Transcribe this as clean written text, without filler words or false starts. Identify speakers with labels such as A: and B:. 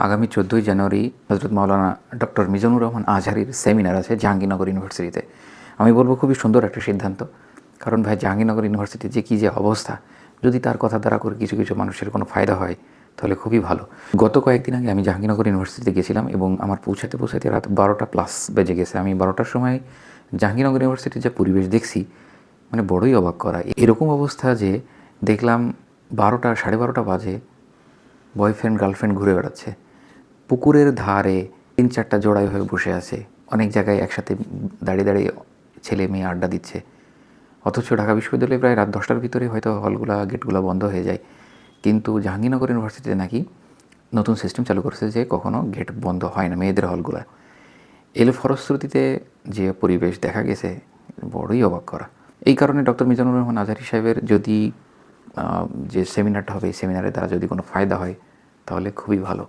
A: আগামী 14ই জানুয়ারি হজরত মাওলানা doctor Mizanur Rahman আজহারির seminar আছে জাহাঙ্গীরনগর ইউনিভার্সিটিতে। আমি বলবো খুবই সুন্দর একটা সিদ্ধান্ত, কারণ ভাই জাহাঙ্গীরনগর ইউনিভার্সিটির যে অবস্থা, যদি তার কথা দ্বারা করে কিছু কিছু মানুষের কোনো ফায়দা হয় তাহলে খুবই ভালো। গত কয়েকদিন আগে আমি জাহাঙ্গীরনগর ইউনিভার্সিটিতে গেছিলাম এবং আমার পৌঁছাতে পৌঁছাতে রাত 12টা প্লাস বেজে গেছে। আমি 12টার সময় জাহাঙ্গীরনগর ইউনিভার্সিটির যে পরিবেশ দেখছি, মানে বড়ই অবাক করা। এরকম অবস্থা যে দেখলাম 12টা 12:30 বাজে বয়ফ্রেন্ড গার্লফ্রেন্ড ঘুরে বেড়াচ্ছে, পুকুরের ধারে 3-4টা জোড়ায় হয়ে বসে আছে, অনেক জায়গায় একসাথে দাঁড়িয়ে দাঁড়িয়ে ছেলে মেয়ে আড্ডা দিচ্ছে। অথচ ঢাকা বিশ্ববিদ্যালয়ে প্রায় রাত 10টার ভিতরে হয়তো হলগুলা গেটগুলো বন্ধ হয়ে যায়, কিন্তু জাহাঙ্গীরনগর ইউনিভার্সিটিতে নাকি নতুন সিস্টেম চালু করছে যে কখনো গেট বন্ধ হয় না মেয়েদের হলগুলা। এর ফলশ্রুতিতে যে পরিবেশ দেখা গেছে, বড়ই অবাক করা। এই কারণে ডক্টর মিজানুর রহমান আজহারী সাহেবের যদি যে সেমিনারটা হবে, এই সেমিনারের দ্বারা যদি কোনো ফায়দা হয় তাহলে খুবই ভালো।